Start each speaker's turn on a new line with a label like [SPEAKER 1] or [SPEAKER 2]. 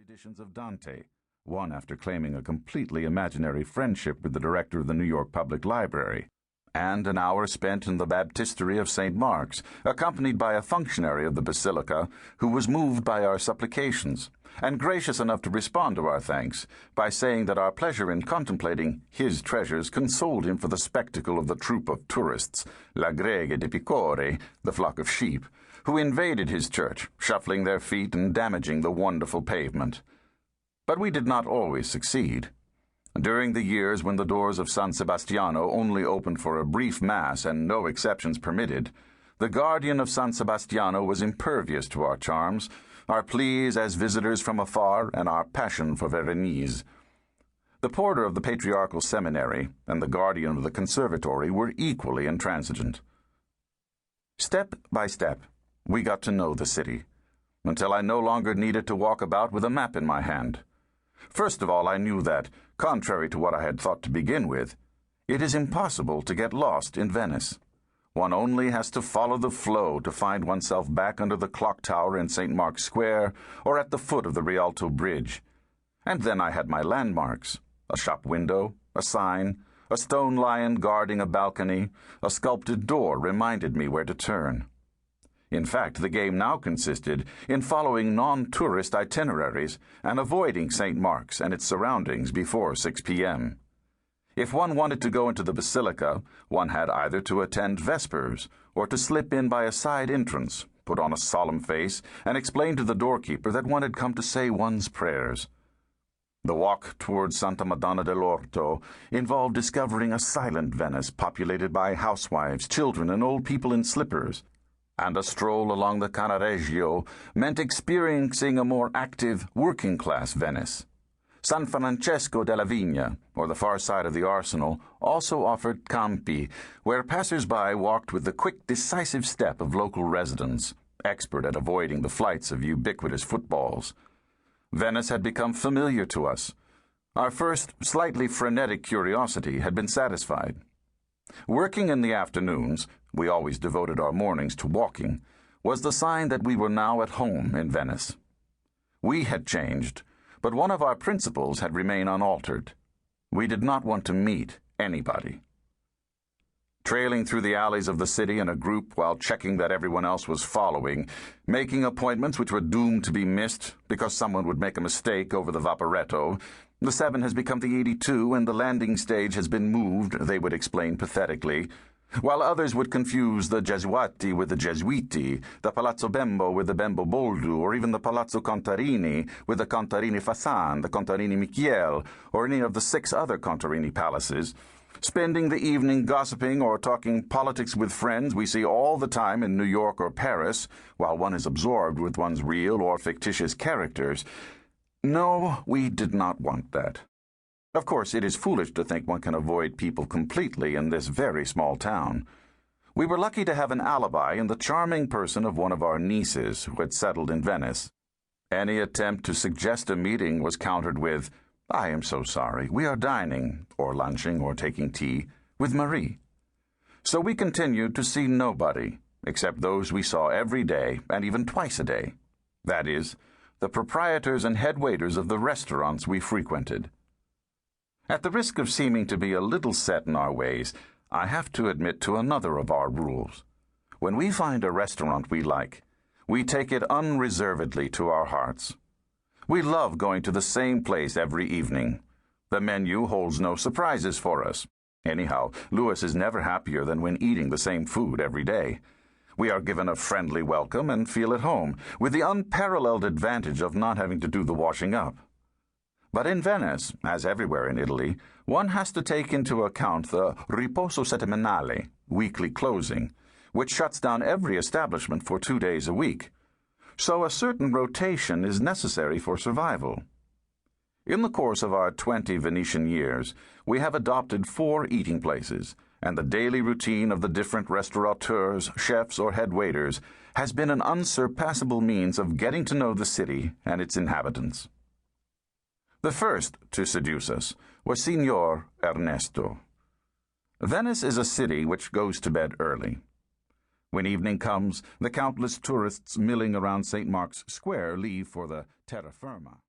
[SPEAKER 1] editions of Dante, one after claiming a completely imaginary friendship with the director of the New York Public Library, and an hour spent in the baptistery of St. Mark's, accompanied by a functionary of the Basilica who was moved by our supplications, and gracious enough to respond to our thanks by saying that our pleasure in contemplating his treasures consoled him for the spectacle of the troop of tourists, la grege di Fiore, the flock of sheep, who invaded his church, shuffling their feet and damaging the wonderful pavement. But we did not always succeed. During the years when the doors of San Sebastiano only opened for a brief mass and no exceptions permitted, the guardian of San Sebastiano was impervious to our charms, our pleas as visitors from afar, and our passion for Venice. The porter of the patriarchal seminary and the guardian of the conservatory were equally intransigent. Step by step, we got to know the city, until I no longer needed to walk about with a map in my hand. First of all, I knew that, contrary to what I had thought to begin with, it is impossible to get lost in Venice. One only has to follow the flow to find oneself back under the clock tower in St. Mark's Square or at the foot of the Rialto Bridge. And then I had my landmarks: a shop window, a sign, a stone lion guarding a balcony, a sculpted door reminded me where to turn. In fact, the game now consisted in following non-tourist itineraries and avoiding St. Mark's and its surroundings before 6 p.m. If one wanted to go into the Basilica, one had either to attend Vespers or to slip in by a side entrance, put on a solemn face, and explain to the doorkeeper that one had come to say one's prayers. The walk towards Santa Madonna dell'Orto involved discovering a silent Venice populated by housewives, children, and old people in slippers, and a stroll along the Cannaregio meant experiencing a more active, working-class Venice. San Francesco della Vigna, or the far side of the Arsenal, also offered campi, where passers-by walked with the quick, decisive step of local residents, expert at avoiding the flights of ubiquitous footballs. Venice had become familiar to us. Our first, slightly frenetic curiosity had been satisfied. Working in the afternoons, we always devoted our mornings to walking, was the sign that we were now at home in Venice. We had changed, but one of our principles had remained unaltered. We did not want to meet anybody. Trailing through the alleys of the city in a group while checking that everyone else was following, making appointments which were doomed to be missed because someone would make a mistake over the Vaporetto, the 7 has become the 82 and the landing stage has been moved, they would explain pathetically, while others would confuse the Gesuati with the Gesuiti, the Palazzo Bembo with the Bembo Boldu, or even the Palazzo Contarini with the Contarini Fasan, the Contarini Michiel, or any of the 6 other Contarini palaces, spending the evening gossiping or talking politics with friends we see all the time in New York or Paris, while one is absorbed with one's real or fictitious characters. No, we did not want that. Of course, it is foolish to think one can avoid people completely in this very small town. We were lucky to have an alibi in the charming person of one of our nieces who had settled in Venice. Any attempt to suggest a meeting was countered with, "I am so sorry, we are dining, or lunching, or taking tea, with Marie." So we continued to see nobody, except those we saw every day, and even twice a day. That is, the proprietors and head waiters of the restaurants we frequented. At the risk of seeming to be a little set in our ways, I have to admit to another of our rules. When we find a restaurant we like, we take it unreservedly to our hearts. We love going to the same place every evening. The menu holds no surprises for us. Anyhow, Louis is never happier than when eating the same food every day. We are given a friendly welcome and feel at home, with the unparalleled advantage of not having to do the washing up. But in Venice, as everywhere in Italy, one has to take into account the riposo settimanale, weekly closing, which shuts down every establishment for 2 days a week. So a certain rotation is necessary for survival. In the course of our 20 Venetian years, we have adopted 4 eating places, and the daily routine of the different restaurateurs, chefs, or head waiters has been an unsurpassable means of getting to know the city and its inhabitants. The first to seduce us was Signor Ernesto. Venice is a city which goes to bed early. When evening comes, the countless tourists milling around St. Mark's Square leave for the terra firma.